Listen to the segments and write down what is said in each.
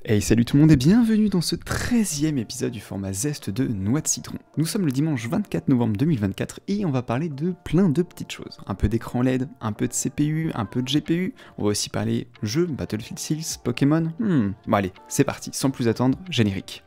Hey, salut tout le monde et bienvenue dans ce 13e épisode du format Zest de Noix de Citron. Nous sommes le dimanche 24 novembre 2024 et on va parler de plein de petites choses. Un peu d'écran LED, un peu de CPU, un peu de GPU, on va aussi parler jeux, Battlefield 6, Pokémon. Bon allez, c'est parti, sans plus attendre, générique.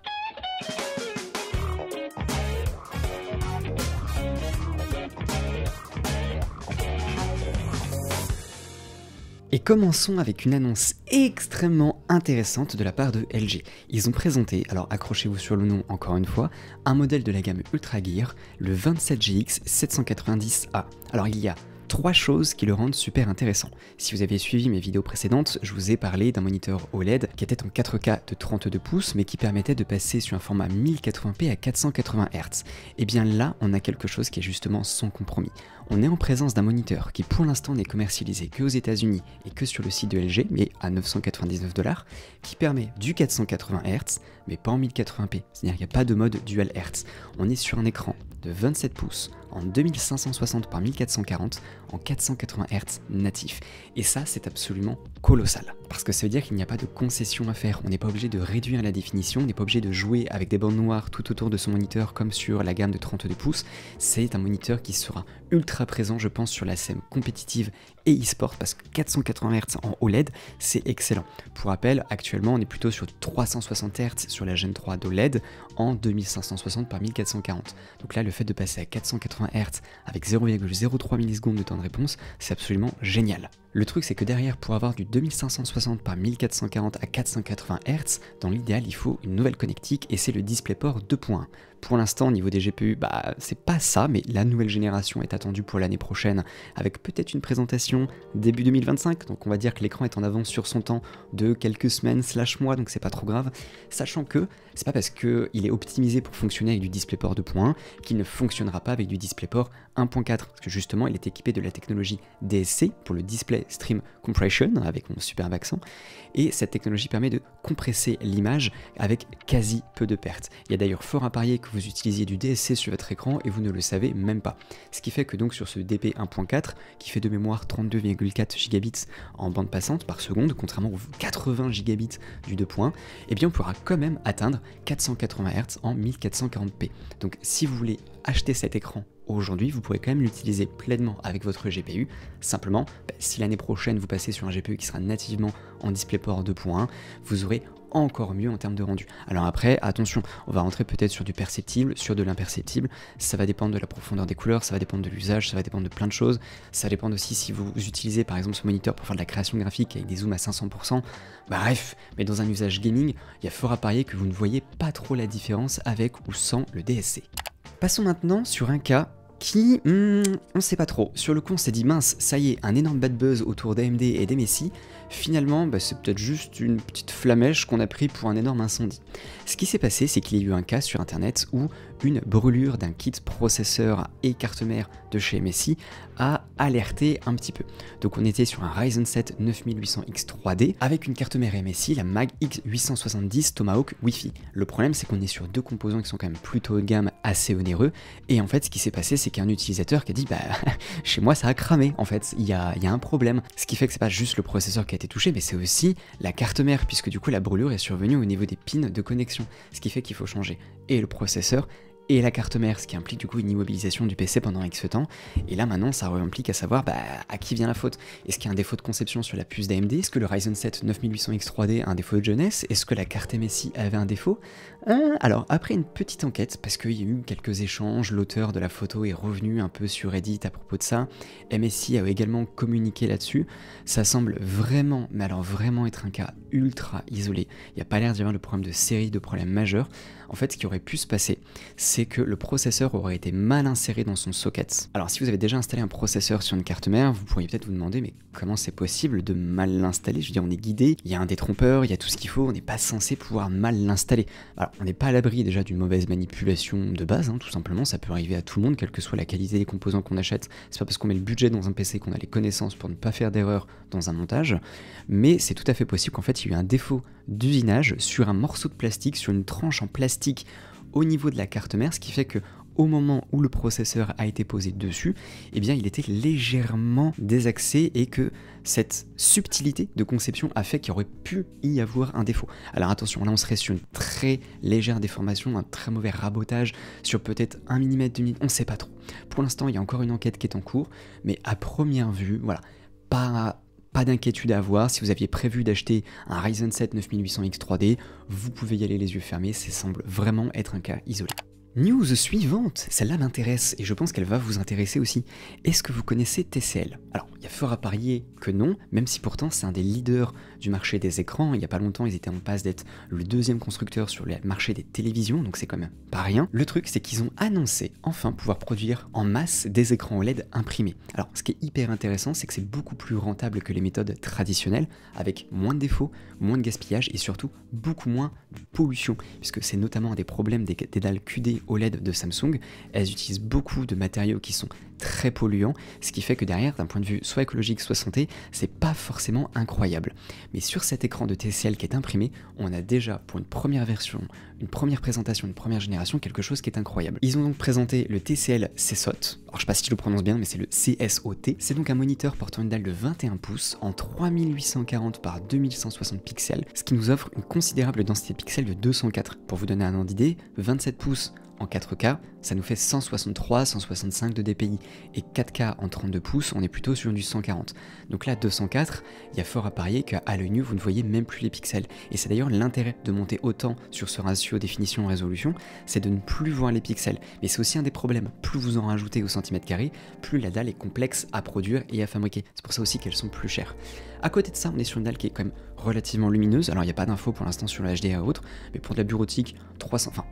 Et commençons avec une annonce extrêmement intéressante de la part de LG. Ils ont présenté, alors accrochez-vous sur le nom encore une fois, un modèle de la gamme Ultra Gear, le 27GX 790A. Alors il y a trois choses qui le rendent super intéressant. Si vous avez suivi mes vidéos précédentes, je vous ai parlé d'un moniteur OLED qui était en 4K de 32 pouces mais qui permettait de passer sur un format 1080p à 480 Hz. Et bien là, on a quelque chose qui est justement sans compromis. On est en présence d'un moniteur qui pour l'instant n'est commercialisé que aux États-Unis et que sur le site de LG, mais à 999 $, qui permet du 480 Hz, mais pas en 1080p, c'est-à-dire qu'il n'y a pas de mode dual Hz. On est sur un écran de 27 pouces en 2560 par 1440 en 480 Hz natif. Et ça, c'est absolument colossal. Parce que ça veut dire qu'il n'y a pas de concession à faire. On n'est pas obligé de réduire la définition, on n'est pas obligé de jouer avec des bandes noires tout autour de son moniteur comme sur la gamme de 32 pouces. C'est un moniteur qui sera ultra présent, je pense, sur la scène compétitive et e-sport parce que 480 Hz en OLED, c'est excellent. Pour rappel, actuellement, on est plutôt sur 360 Hz sur la Gen 3 d'OLED en 2560 par 1440. Donc là, le fait de passer à 480 Hz avec 0,03 millisecondes de temps de réponse, c'est absolument génial. Le truc, c'est que derrière, pour avoir du 2560 par 1440 à 480 Hz, dans l'idéal, il faut une nouvelle connectique et c'est le DisplayPort 2.1. Pour l'instant, au niveau des GPU, c'est pas ça, mais la nouvelle génération est attendue pour l'année prochaine, avec peut-être une présentation début 2025, donc on va dire que l'écran est en avance sur son temps de quelques semaines / mois, donc c'est pas trop grave, sachant que c'est pas parce qu'il est optimisé pour fonctionner avec du DisplayPort 2.1 qu'il ne fonctionnera pas avec du DisplayPort 1.4, parce que justement, il est équipé de la technologie DSC pour le Display Stream Compression, avec mon superbe accent, et cette technologie permet de compresser l'image avec quasi peu de pertes. Il y a d'ailleurs fort à parier que vous utilisiez du DSC sur votre écran et vous ne le savez même pas. Ce qui fait que donc sur ce DP 1.4, qui fait de mémoire 32,4 gigabits en bande passante par seconde, contrairement aux 80 gigabits du 2.1, eh bien on pourra quand même atteindre 480 Hz en 1440p. Donc si vous voulez acheter cet écran aujourd'hui, vous pourrez quand même l'utiliser pleinement avec votre GPU. Simplement, si l'année prochaine vous passez sur un GPU qui sera nativement en DisplayPort 2.1, vous aurez encore mieux en termes de rendu. Alors après, attention, on va rentrer peut-être sur du perceptible, sur de l'imperceptible, ça va dépendre de la profondeur des couleurs, ça va dépendre de l'usage, ça va dépendre de plein de choses, ça va dépendre aussi si vous utilisez par exemple ce moniteur pour faire de la création graphique avec des zooms à 500%, bref, mais dans un usage gaming, il y a fort à parier que vous ne voyez pas trop la différence avec ou sans le DSC. Passons maintenant sur un cas qui, on sait pas trop. Sur le coup, on s'est dit mince, ça y est, un énorme bad buzz autour d'AMD et d'MSI. Finalement, c'est peut-être juste une petite flamèche qu'on a pris pour un énorme incendie. Ce qui s'est passé, c'est qu'il y a eu un cas sur internet où une brûlure d'un kit processeur et carte mère de chez MSI a alerté un petit peu. Donc on était sur un Ryzen 7 9800X 3D avec une carte mère MSI, la MAG X870 Tomahawk Wi-Fi. Le problème, c'est qu'on est sur deux composants qui sont quand même plutôt haut de gamme, assez onéreux, et en fait ce qui s'est passé, c'est qu'il y a un utilisateur qui a dit chez moi ça a cramé, en fait il y a un problème. Ce qui fait que c'est pas juste le processeur qui a été touché, mais c'est aussi la carte mère, puisque du coup la brûlure est survenue au niveau des pins de connexion, ce qui fait qu'il faut changer et le processeur et la carte mère, ce qui implique du coup une immobilisation du PC pendant X temps. Et là maintenant ça implique à savoir à qui vient la faute. Est-ce qu'il y a un défaut de conception sur la puce d'AMD? Est-ce que le Ryzen 7 9800X 3D a un défaut de jeunesse? Est-ce que la carte MSI avait un défaut? Alors après une petite enquête, parce qu'il y a eu quelques échanges, l'auteur de la photo est revenu un peu sur Reddit à propos de ça, MSI a également communiqué là-dessus, ça semble vraiment, mais alors vraiment être un cas ultra isolé. Il n'y a pas l'air d'y avoir de problème de série, de problème majeur. En fait, ce qui aurait pu se passer, c'est que le processeur aurait été mal inséré dans son socket. Alors si vous avez déjà installé un processeur sur une carte mère, vous pourriez peut-être vous demander mais comment c'est possible de mal l'installer? Je veux dire, on est guidé, il y a un détrompeur, il y a tout ce qu'il faut, on n'est pas censé pouvoir mal l'installer. Alors on n'est pas à l'abri déjà d'une mauvaise manipulation de base, tout simplement, ça peut arriver à tout le monde, quelle que soit la qualité des composants qu'on achète. C'est pas parce qu'on met le budget dans un PC qu'on a les connaissances pour ne pas faire d'erreur dans un montage, mais c'est tout à fait possible qu'en fait il y ait eu un défaut d'usinage sur un morceau de plastique, sur une tranche en plastique au niveau de la carte mère, ce qui fait que au moment où le processeur a été posé dessus, eh bien il était légèrement désaxé et que cette subtilité de conception a fait qu'il aurait pu y avoir un défaut. Alors attention, là on serait sur une très légère déformation, un très mauvais rabotage sur peut-être 1 mm, 2 mm, on ne sait pas trop. Pour l'instant, il y a encore une enquête qui est en cours, mais à première vue, voilà, pas d'inquiétude à avoir. Si vous aviez prévu d'acheter un Ryzen 7 9800X 3D, vous pouvez y aller les yeux fermés, ça semble vraiment être un cas isolé. News suivante, celle-là m'intéresse et je pense qu'elle va vous intéresser aussi. Est-ce que vous connaissez TCL? Alors, il y a fort à parier que non, même si pourtant c'est un des leaders du marché des écrans. Il n'y a pas longtemps, ils étaient en passe d'être le 2e constructeur sur le marché des télévisions, donc c'est quand même pas rien. Le truc, c'est qu'ils ont annoncé enfin pouvoir produire en masse des écrans OLED imprimés. Alors, ce qui est hyper intéressant, c'est que c'est beaucoup plus rentable que les méthodes traditionnelles, avec moins de défauts, moins de gaspillage et surtout beaucoup moins de pollution, puisque c'est notamment un des problèmes des dalles QD OLED de Samsung. Elles utilisent beaucoup de matériaux qui sont très polluants, ce qui fait que derrière, d'un point de vue soit écologique, soit santé, c'est pas forcément incroyable. Mais sur cet écran de TCL qui est imprimé, on a déjà pour une première version, une première présentation, une première génération, quelque chose qui est incroyable. Ils ont donc présenté le TCL CSOT, alors je sais pas si je le prononce bien, mais c'est le CSOT. C'est donc un moniteur portant une dalle de 21 pouces en 3840 par 2160 pixels, ce qui nous offre une considérable densité de pixels de 204. Pour vous donner un ordre d'idée, 27 pouces en 4K, ça nous fait 163, 165 de DPI, et 4K en 32 pouces, on est plutôt sur du 140. Donc là, 204, il y a fort à parier qu'à l'œil nu, vous ne voyez même plus les pixels. Et c'est d'ailleurs l'intérêt de monter autant sur ce ratio définition-résolution, c'est de ne plus voir les pixels. Mais c'est aussi un des problèmes, plus vous en rajoutez au centimètre carré, plus la dalle est complexe à produire et à fabriquer. C'est pour ça aussi qu'elles sont plus chères. À côté de ça, on est sur une dalle qui est quand même relativement lumineuse. Alors il n'y a pas d'infos pour l'instant sur le HDR et autres, mais pour de la bureautique,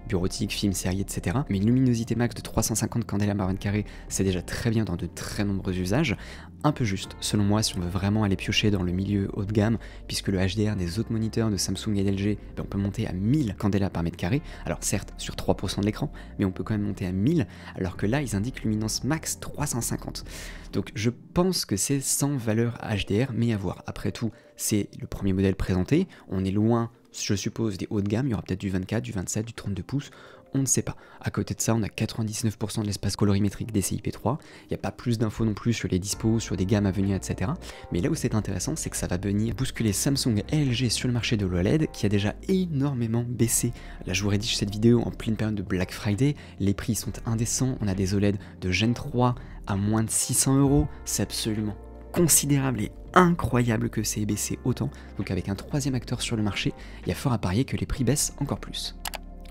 bureautique, film, série, etc. Mais une luminosité max de 350 candela par mètre carré, c'est déjà très bien dans de très nombreux usages. Un peu juste, selon moi, si on veut vraiment aller piocher dans le milieu haut de gamme, puisque le HDR des autres moniteurs de Samsung et d'LG, on peut monter à 1000 candela par mètre carré. Alors certes, sur 3% de l'écran, mais on peut quand même monter à 1000, alors que là, ils indiquent luminance max 350. Donc je pense que c'est sans valeur HDR, mais à voir. Après tout, c'est le premier modèle présenté, on est loin, je suppose, des hauts de gamme, il y aura peut-être du 24, du 27, du 32 pouces, on ne sait pas. À côté de ça, on a 99% de l'espace colorimétrique DCI-P3, il n'y a pas plus d'infos non plus sur les dispos, sur des gammes à venir, etc. Mais là où c'est intéressant, c'est que ça va venir bousculer Samsung et LG sur le marché de l'OLED, qui a déjà énormément baissé. Là, je vous rédige cette vidéo en pleine période de Black Friday, les prix sont indécents, on a des OLED de Gen 3 à moins de 600 €, c'est absolument considérable et incroyable que c'est baissé autant. Donc avec un troisième acteur sur le marché, il y a fort à parier que les prix baissent encore plus.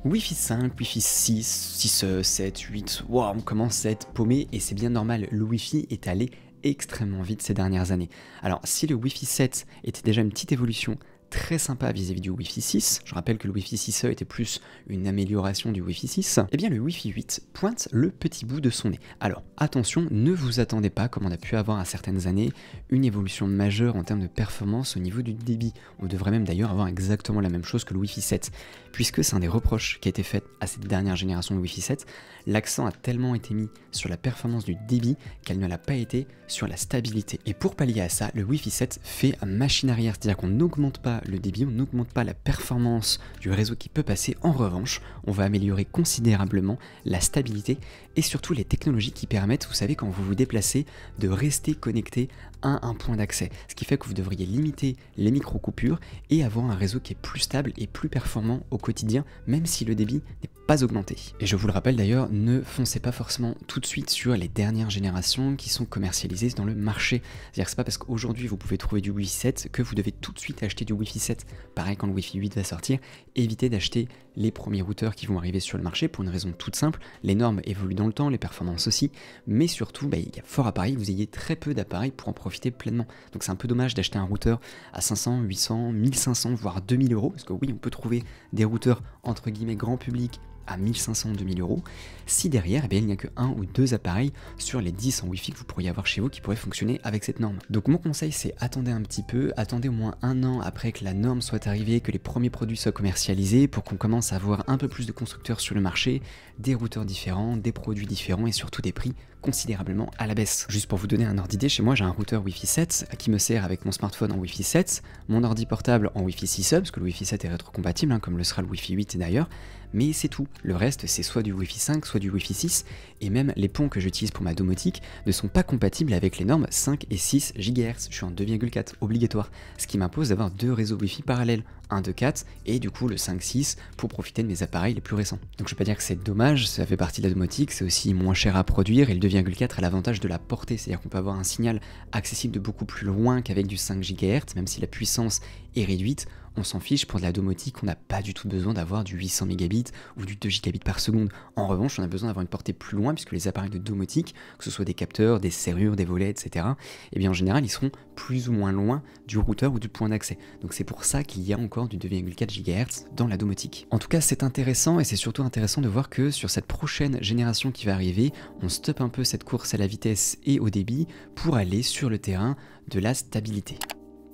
Wi-Fi 5, Wi-Fi 6, 6E, 7, 8, wow, on commence à être paumé et c'est bien normal, le Wi-Fi est allé extrêmement vite ces dernières années. Alors si le Wi-Fi 7 était déjà une petite évolution très sympa vis-à-vis du Wi-Fi 6, je rappelle que le Wi-Fi 6E était plus une amélioration du Wi-Fi 6, et bien le Wi-Fi 8 pointe le petit bout de son nez. Alors attention, ne vous attendez pas, comme on a pu avoir à certaines années, une évolution majeure en termes de performance au niveau du débit. On devrait même d'ailleurs avoir exactement la même chose que le Wi-Fi 7, puisque c'est un des reproches qui a été fait à cette dernière génération de Wi-Fi 7, l'accent a tellement été mis sur la performance du débit qu'elle ne l'a pas été sur la stabilité. Et pour pallier à ça, le Wi-Fi 7 fait machine arrière, c'est-à-dire qu'on n'augmente pas le débit, on n'augmente pas la performance du réseau qui peut passer. En revanche, on va améliorer considérablement la stabilité et surtout les technologies qui permettent, vous savez, quand vous vous déplacez, de rester connecté à un point d'accès. Ce qui fait que vous devriez limiter les micro-coupures et avoir un réseau qui est plus stable et plus performant au quotidien, même si le débit n'est pas augmenté. Et je vous le rappelle d'ailleurs, ne foncez pas forcément tout de suite sur les dernières générations qui sont commercialisées dans le marché. C'est-à-dire que c'est pas parce qu'aujourd'hui vous pouvez trouver du Wi-Fi 7 que vous devez tout de suite acheter du Wi-Fi 7. Pareil quand le Wi-Fi 8 va sortir, évitez d'acheter les premiers routeurs qui vont arriver sur le marché pour une raison toute simple, les normes évoluent dans le temps, les performances aussi, mais surtout il y a fort à parier que vous ayez très peu d'appareils pour en profiter pleinement. Donc c'est un peu dommage d'acheter un routeur à 500, 800, 1500 voire 2000 €, parce que oui on peut trouver des routeurs entre guillemets grand public à 1500, 2000 €, si derrière il n'y a que 1 ou 2 appareils sur les 10 en Wi-Fi que vous pourriez avoir chez vous qui pourraient fonctionner avec cette norme. Donc mon conseil c'est attendez un petit peu, attendez au moins 1 an après que la norme soit arrivée, que les premiers produits soient commercialisés pour qu'on commence à avoir un peu plus de constructeurs sur le marché, des routeurs différents, des produits différents et surtout des prix considérablement à la baisse. Juste pour vous donner un ordre d'idée, chez moi j'ai un routeur Wi-Fi 7 qui me sert avec mon smartphone en Wi-Fi 7, mon ordi portable en Wi-Fi 6E, parce que le Wi-Fi 7 est rétrocompatible, comme le sera le Wi-Fi 8 d'ailleurs, mais c'est tout. Le reste, c'est soit du Wi-Fi 5, soit du Wi-Fi 6, et même les ponts que j'utilise pour ma domotique ne sont pas compatibles avec les normes 5 et 6 GHz. Je suis en 2,4 obligatoire, ce qui m'impose d'avoir deux réseaux Wi-Fi parallèles, un de 4 et du coup le 5-6 pour profiter de mes appareils les plus récents. Donc je vais pas dire que c'est dommage, ça fait partie de la domotique, c'est aussi moins cher à produire et le 2,4 a l'avantage de la portée, c'est-à-dire qu'on peut avoir un signal accessible de beaucoup plus loin qu'avec du 5 GHz, même si la puissance est réduite. On s'en fiche, pour de la domotique, on n'a pas du tout besoin d'avoir du 800 mégabits ou du 2 gigabits par seconde. En revanche, on a besoin d'avoir une portée plus loin puisque les appareils de domotique, que ce soit des capteurs, des serrures, des volets, etc., eh bien en général, ils seront plus ou moins loin du routeur ou du point d'accès. Donc c'est pour ça qu'il y a encore du 2,4 GHz dans la domotique. En tout cas, c'est intéressant et c'est surtout intéressant de voir que sur cette prochaine génération qui va arriver, on stoppe un peu cette course à la vitesse et au débit pour aller sur le terrain de la stabilité.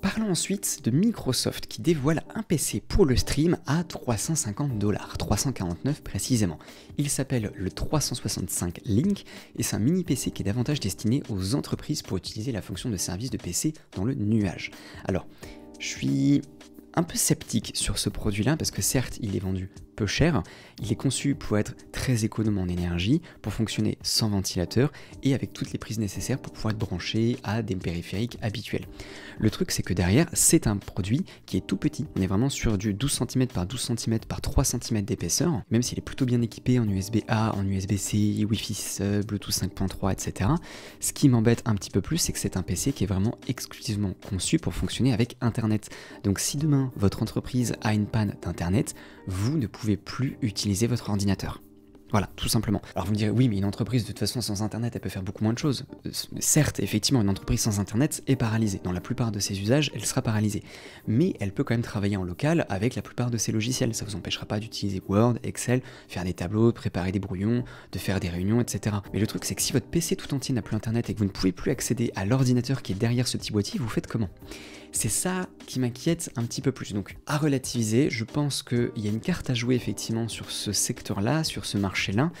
Parlons ensuite de Microsoft qui dévoile un PC pour le stream à 350$, 349 précisément. Il s'appelle le 365 Link et c'est un mini PC qui est davantage destiné aux entreprises pour utiliser la fonction de service de PC dans le nuage. Alors, je suis un peu sceptique sur ce produit-là parce que certes, il est vendu peu cher, il est conçu pour être très économe en énergie, pour fonctionner sans ventilateur et avec toutes les prises nécessaires pour pouvoir être branché à des périphériques habituels. Le truc c'est que derrière, c'est un produit qui est tout petit, on est vraiment sur du 12 cm par 12 cm par 3 cm d'épaisseur, même s'il est plutôt bien équipé en USB-A, en USB-C, Wi-Fi 6, Bluetooth 5.3, etc. Ce qui m'embête un petit peu plus, c'est que c'est un PC qui est vraiment exclusivement conçu pour fonctionner avec Internet. Donc si demain votre entreprise a une panne d'Internet, vous ne pouvez plus utiliser votre ordinateur. Voilà, tout simplement. Alors vous me direz, oui, mais une entreprise de toute façon sans Internet, elle peut faire beaucoup moins de choses. Certes, effectivement, une entreprise sans Internet est paralysée. Dans la plupart de ses usages, elle sera paralysée. Mais elle peut quand même travailler en local avec la plupart de ses logiciels. Ça ne vous empêchera pas d'utiliser Word, Excel, faire des tableaux, préparer des brouillons, de faire des réunions, etc. Mais le truc, c'est que si votre PC tout entier n'a plus Internet et que vous ne pouvez plus accéder à l'ordinateur qui est derrière ce petit boîtier, vous faites comment ? C'est ça qui m'inquiète un petit peu plus. Donc, à relativiser, je pense qu'il y a une carte à jouer effectivement sur ce secteur-là, sur ce marché-là,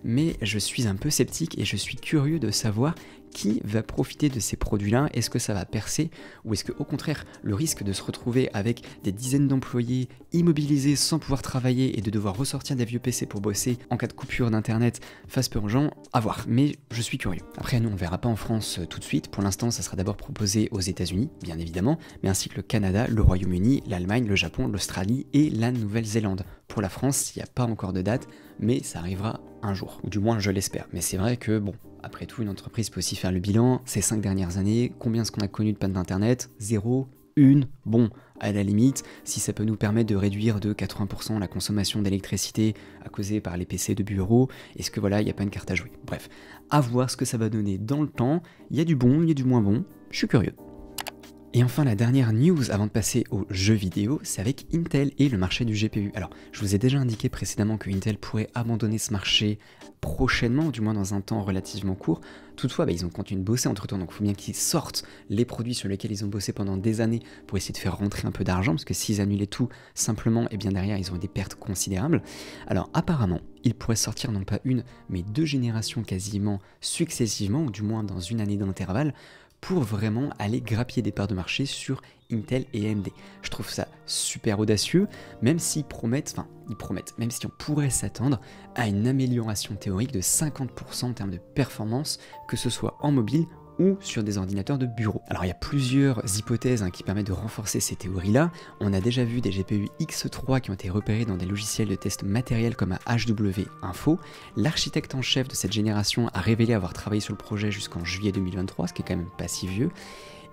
mais je suis un peu sceptique et je suis curieux de savoir qui va profiter de ces produits-là. Est-ce que ça va percer ou est-ce qu'au contraire, le risque de se retrouver avec des dizaines d'employés immobilisés sans pouvoir travailler et de devoir ressortir des vieux PC pour bosser en cas de coupure d'internet fasse peur aux gens, à voir. Mais je suis curieux. Après, nous, on verra pas en France tout de suite. Pour l'instant, ça sera d'abord proposé aux États-Unis, bien évidemment, mais ainsi que le Canada, le Royaume-Uni, l'Allemagne, le Japon, l'Australie et la Nouvelle-Zélande. Pour la France, il n'y a pas encore de date, mais ça arrivera un jour, ou du moins je l'espère. Mais c'est vrai que, bon, après tout, une entreprise peut aussi faire le bilan. Ces 5 dernières années, combien est-ce qu'on a connu de panne d'internet ? 0, 1, bon, à la limite, si ça peut nous permettre de réduire de 80% la consommation d'électricité causée par les PC de bureau, est-ce que voilà, il n'y a pas une carte à jouer ? Bref, à voir ce que ça va donner dans le temps. Il y a du bon, il y a du moins bon, je suis curieux. Et enfin, la dernière news avant de passer aux jeux vidéo, c'est avec Intel et le marché du GPU. Alors, je vous ai déjà indiqué précédemment que Intel pourrait abandonner ce marché prochainement, ou du moins dans un temps relativement court. Toutefois, ils ont continué de bosser entre temps, donc il faut bien qu'ils sortent les produits sur lesquels ils ont bossé pendant des années pour essayer de faire rentrer un peu d'argent, parce que s'ils annulaient tout simplement, et bien derrière, ils auraient des pertes considérables. Alors, apparemment, ils pourraient sortir non pas une, mais 2 générations quasiment successivement, ou du moins dans une année d'intervalle, pour vraiment aller grappiller des parts de marché sur Intel et AMD. Je trouve ça super audacieux, même s'ils promettent, même si on pourrait s'attendre à une amélioration théorique de 50% en termes de performance, que ce soit en mobile ou sur des ordinateurs de bureau. Alors il y a plusieurs hypothèses qui permettent de renforcer ces théories-là. On a déjà vu des GPU X3 qui ont été repérés dans des logiciels de test matériel comme à HW Info. L'architecte en chef de cette génération a révélé avoir travaillé sur le projet jusqu'en juillet 2023, ce qui est quand même pas si vieux.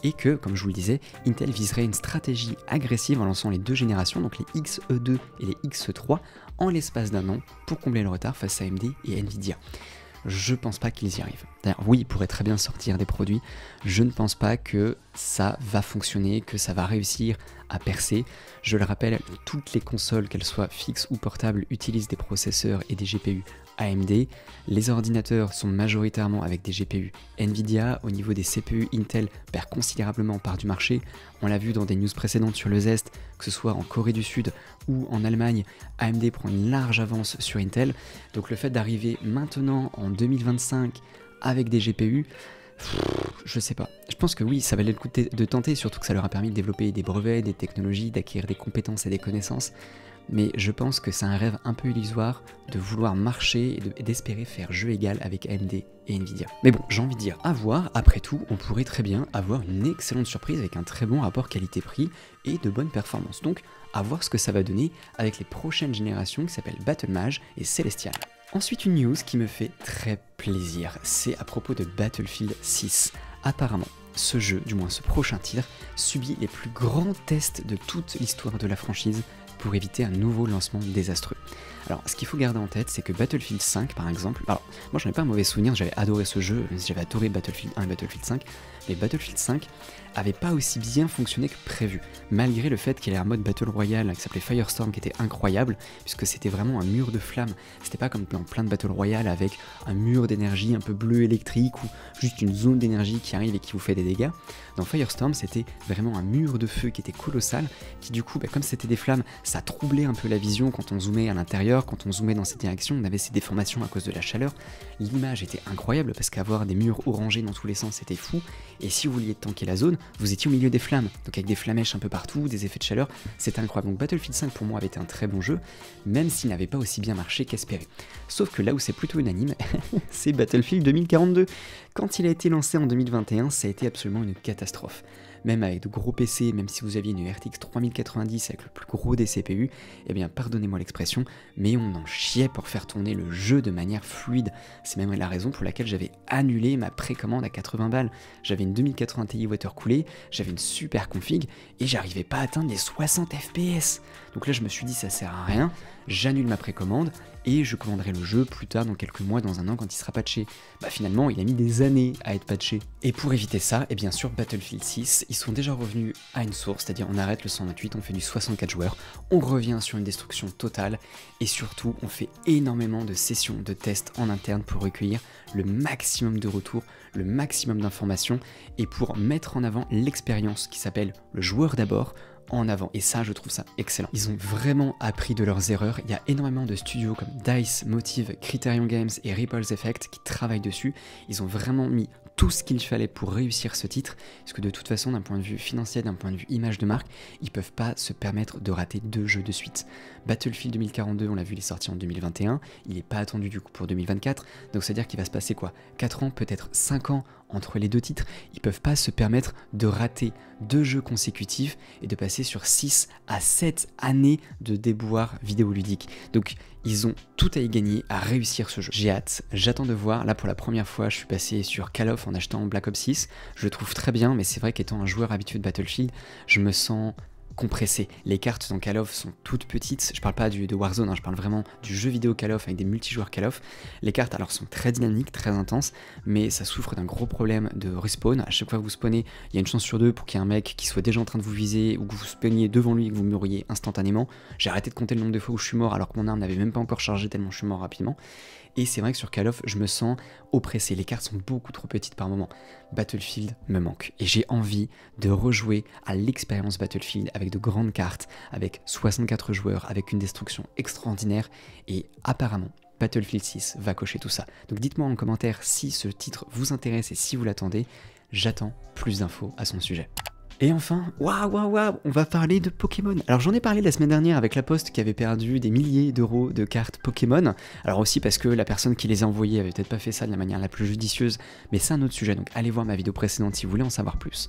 Et que, comme je vous le disais, Intel viserait une stratégie agressive en lançant les 2 générations, donc les XE2 et les XE3, en l'espace d'un an pour combler le retard face à AMD et Nvidia. Je pense pas qu'ils y arrivent. D'ailleurs, oui, ils pourraient très bien sortir des produits. Je ne pense pas que ça va fonctionner, que ça va réussir à percer. Je le rappelle, toutes les consoles, qu'elles soient fixes ou portables, utilisent des processeurs et des GPU AMD. Les ordinateurs sont majoritairement avec des GPU Nvidia. Au niveau des CPU, Intel perd considérablement part du marché. On l'a vu dans des news précédentes sur le Zest, que ce soit en Corée du Sud ou en Allemagne, AMD prend une large avance sur Intel. Donc le fait d'arriver maintenant en 2025 avec des GPU, je sais pas. Je pense que oui, ça valait le coup de tenter, surtout que ça leur a permis de développer des brevets, des technologies, d'acquérir des compétences et des connaissances. mais je pense que c'est un rêve un peu illusoire de vouloir marcher et d'espérer faire jeu égal avec AMD et Nvidia. Mais bon, j'ai envie de dire, à voir, après tout, on pourrait très bien avoir une excellente surprise avec un très bon rapport qualité-prix et de bonnes performances. Donc, à voir ce que ça va donner avec les prochaines générations qui s'appellent Battle Mage et Celestial. Ensuite, une news qui me fait très plaisir, c'est à propos de Battlefield 6. Apparemment, ce jeu, du moins ce prochain titre, subit les plus grands tests de toute l'histoire de la franchise pour éviter un nouveau lancement désastreux. Alors, ce qu'il faut garder en tête, c'est que Battlefield 5, par exemple, alors, moi j'en ai pas un mauvais souvenir, j'avais adoré ce jeu, j'avais adoré Battlefield 1 et Battlefield 5, mais Battlefield 5 avait pas aussi bien fonctionné que prévu, malgré le fait qu'il y ait un mode Battle Royale qui s'appelait Firestorm qui était incroyable, puisque c'était vraiment un mur de flammes, c'était pas comme dans plein de Battle Royale avec un mur d'énergie un peu bleu électrique ou juste une zone d'énergie qui arrive et qui vous fait des dégâts. Dans Firestorm, c'était vraiment un mur de feu qui était colossal, qui du coup, comme c'était des flammes, ça troublait un peu la vision quand on zoomait à l'intérieur, quand on zoomait dans cette direction, on avait ces déformations à cause de la chaleur. L'image était incroyable parce qu'avoir des murs orangés dans tous les sens, c'était fou, et si vous vouliez tanker la zone, vous étiez au milieu des flammes, donc avec des flamèches un peu partout, des effets de chaleur, c'était incroyable. Donc Battlefield 5 pour moi avait été un très bon jeu, même s'il n'avait pas aussi bien marché qu'espéré. Sauf que là où c'est plutôt unanime, c'est Battlefield 2042. Quand il a été lancé en 2021, ça a été absolument une catastrophe. Même avec de gros PC, même si vous aviez une RTX 3090 avec le plus gros des CPU, eh bien pardonnez-moi l'expression, mais on en chiait pour faire tourner le jeu de manière fluide. C'est même la raison pour laquelle j'avais annulé ma précommande à 80 balles. J'avais une 2080 Ti watercoolée, j'avais une super config, et j'arrivais pas à atteindre les 60 FPS. Donc là je me suis dit ça sert à rien, j'annule ma précommande, et je commanderai le jeu plus tard dans quelques mois, dans un an quand il sera patché. Bah finalement il a mis des années à être patché. Et pour éviter ça, et bien sûr Battlefield 6, ils sont déjà revenus à une source, c'est-à-dire on arrête le 128, on fait du 64 joueurs, on revient sur une destruction totale, et surtout on fait énormément de sessions de tests en interne pour recueillir le maximum de retours, le maximum d'informations, et pour mettre en avant l'expérience qui s'appelle le joueur d'abord, en avant, et ça je trouve ça excellent. Ils ont vraiment appris de leurs erreurs, il y a énormément de studios comme DICE, Motive, Criterion Games et Ripple's Effect qui travaillent dessus, ils ont vraiment mis tout ce qu'il fallait pour réussir ce titre, parce que de toute façon d'un point de vue financier, d'un point de vue image de marque, ils peuvent pas se permettre de rater 2 jeux de suite. Battlefield 2042, on l'a vu, il est sorti en 2021, il n'est pas attendu du coup pour 2024, donc c'est à dire qu'il va se passer quoi, 4 ans, peut-être 5 ans entre les deux titres. Ils peuvent pas se permettre de rater 2 jeux consécutifs et de passer sur 6 à 7 années de déboire vidéoludique. Donc ils ont tout à y gagner à réussir ce jeu. J'ai hâte, j'attends de voir. Là pour la première fois je suis passé sur Call of en achetant Black Ops 6, je le trouve très bien, mais c'est vrai qu'étant un joueur habitué de Battlefield, je me sens compressé. Les cartes dans Call of sont toutes petites, je parle pas de Warzone, hein, je parle vraiment du jeu vidéo Call of avec des multijoueurs Call of. Les cartes alors sont très dynamiques, très intenses, mais ça souffre d'un gros problème de respawn. À chaque fois que vous spawnez, il y a une chance sur 2 pour qu'il y ait un mec qui soit déjà en train de vous viser ou que vous spawniez devant lui et que vous mouriez instantanément. J'ai arrêté de compter le nombre de fois où je suis mort alors que mon arme n'avait même pas encore chargé tellement je suis mort rapidement. Et c'est vrai que sur Call of, je me sens oppressé. Les cartes sont beaucoup trop petites par moment. Battlefield me manque. Et j'ai envie de rejouer à l'expérience Battlefield avec de grandes cartes, avec 64 joueurs, avec une destruction extraordinaire. Et apparemment, Battlefield 6 va cocher tout ça. Donc dites-moi en commentaire si ce titre vous intéresse et si vous l'attendez. J'attends plus d'infos à son sujet. Et enfin, waouh, on va parler de Pokémon. Alors j'en ai parlé la semaine dernière avec La Poste qui avait perdu des milliers d'euros de cartes Pokémon. Alors aussi parce que la personne qui les a envoyées avait peut-être pas fait ça de la manière la plus judicieuse, mais c'est un autre sujet, donc allez voir ma vidéo précédente si vous voulez en savoir plus.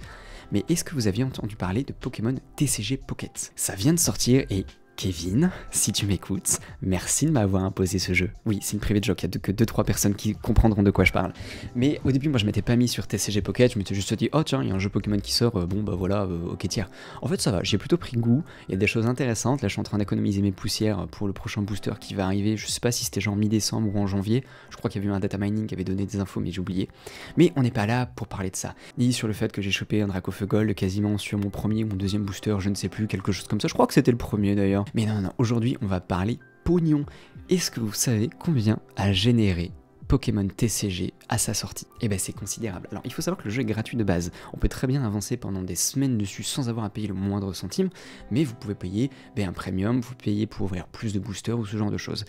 Mais est-ce que vous aviez entendu parler de Pokémon TCG Pocket? Ça vient de sortir et Kevin, si tu m'écoutes, merci de m'avoir imposé ce jeu. Oui, c'est une private joke, il n'y a que 2-3 personnes qui comprendront de quoi je parle. Mais au début, moi je m'étais pas mis sur TCG Pocket, je m'étais juste dit, oh tiens, il y a un jeu Pokémon qui sort, bon bah voilà, ok tiens. En fait ça va, j'ai plutôt pris goût, il y a des choses intéressantes, là je suis en train d'économiser mes poussières pour le prochain booster qui va arriver, je sais pas si c'était genre mi-décembre ou en janvier, je crois qu'il y avait eu un data mining qui avait donné des infos mais j'ai oublié. Mais on n'est pas là pour parler de ça, ni sur le fait que j'ai chopé un Dracofeu Gold quasiment sur mon premier ou mon deuxième booster, je ne sais plus, quelque chose comme ça, je crois que c'était le premier d'ailleurs. Mais non, aujourd'hui on va parler pognon. Est-ce que vous savez combien a généré Pokémon TCG à sa sortie? Eh ben c'est considérable. Alors il faut savoir que le jeu est gratuit de base, on peut très bien avancer pendant des semaines dessus sans avoir à payer le moindre centime, mais vous pouvez payer un premium, vous payez pour ouvrir plus de boosters ou ce genre de choses.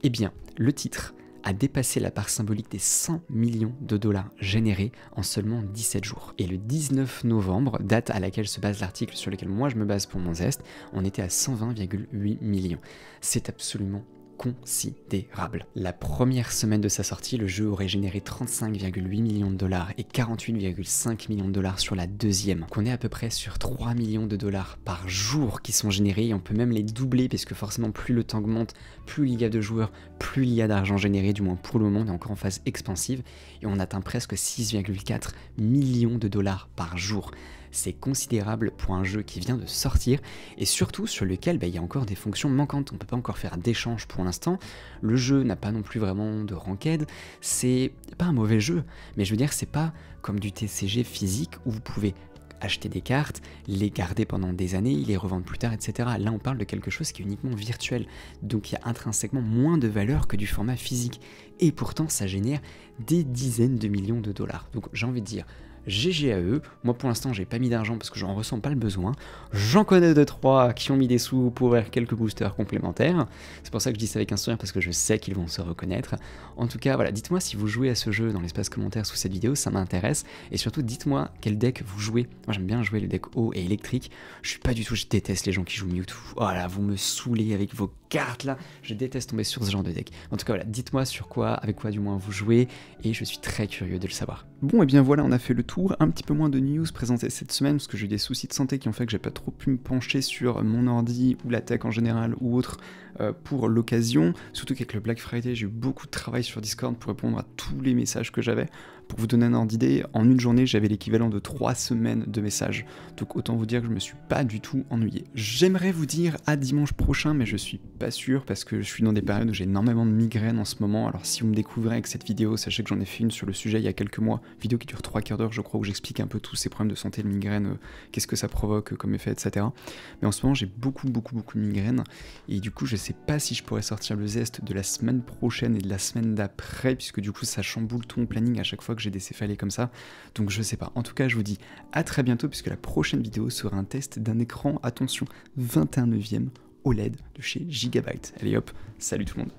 Eh bien le titre a dépassé la barre symbolique des 100 millions de dollars générés en seulement 17 jours. Et le 19 novembre, date à laquelle se base l'article sur lequel moi je me base pour mon zest, on était à 120,8 millions. C'est absolument considérable. La première semaine de sa sortie, le jeu aurait généré 35,8 millions de dollars et 48,5 millions de dollars sur la deuxième. Donc on est à peu près sur 3 millions de dollars par jour qui sont générés et on peut même les doubler parce que forcément plus le temps augmente, plus il y a de joueurs, plus il y a d'argent généré, du moins pour le moment on est encore en phase expansive et on atteint presque 6,4 millions de dollars par jour. C'est considérable pour un jeu qui vient de sortir et surtout sur lequel il y a encore des fonctions manquantes. On ne peut pas encore faire d'échange pour l'instant. Le jeu n'a pas non plus vraiment de ranked. C'est pas un mauvais jeu, mais je veux dire, c'est pas comme du TCG physique où vous pouvez acheter des cartes, les garder pendant des années, les revendre plus tard, etc. Là, on parle de quelque chose qui est uniquement virtuel. Donc, il y a intrinsèquement moins de valeur que du format physique. Et pourtant, ça génère des dizaines de millions de dollars. Donc, j'ai envie de dire, GG à eux. Moi pour l'instant j'ai pas mis d'argent parce que j'en ressens pas le besoin. J'en connais 2-3 qui ont mis des sous pour faire quelques boosters complémentaires. C'est pour ça que je dis ça avec un sourire parce que je sais qu'ils vont se reconnaître. En tout cas voilà, dites-moi si vous jouez à ce jeu dans l'espace commentaire sous cette vidéo, ça m'intéresse. Et surtout dites-moi quel deck vous jouez. Moi j'aime bien jouer le deck eau et électrique. Je suis pas du tout, je déteste les gens qui jouent Mewtwo. Oh là, vous me saoulez avec vos cartes là. Je déteste tomber sur ce genre de deck. En tout cas voilà, dites-moi sur quoi, avec quoi du moins vous jouez. Et je suis très curieux de le savoir. Bon et bien voilà, on a fait le tour, un petit peu moins de news présentées cette semaine parce que j'ai eu des soucis de santé qui ont fait que j'ai pas trop pu me pencher sur mon ordi ou la tech en général ou autre pour l'occasion, surtout qu'avec le Black Friday j'ai eu beaucoup de travail sur Discord pour répondre à tous les messages que j'avais. Pour vous donner un ordre d'idée, en une journée j'avais l'équivalent de 3 semaines de messages, donc autant vous dire que je me suis pas du tout ennuyé. J'aimerais vous dire à dimanche prochain mais je suis pas sûr parce que je suis dans des périodes où j'ai énormément de migraines en ce moment, alors si vous me découvrez avec cette vidéo, sachez que j'en ai fait une sur le sujet il y a quelques mois, vidéo qui dure 3 quarts d'heure je crois, où j'explique un peu tous ces problèmes de santé, de migraine, qu'est-ce que ça provoque comme effet, etc. Mais en ce moment j'ai beaucoup de migraines, et du coup je sais pas si je pourrais sortir le zest de la semaine prochaine et de la semaine d'après, puisque du coup ça chamboule tout mon planning à chaque fois que j'ai des céphalées comme ça, donc je sais pas. En tout cas je vous dis à très bientôt, puisque la prochaine vidéo sera un test d'un écran, attention, 21/9 OLED de chez Gigabyte. Allez hop, salut tout le monde.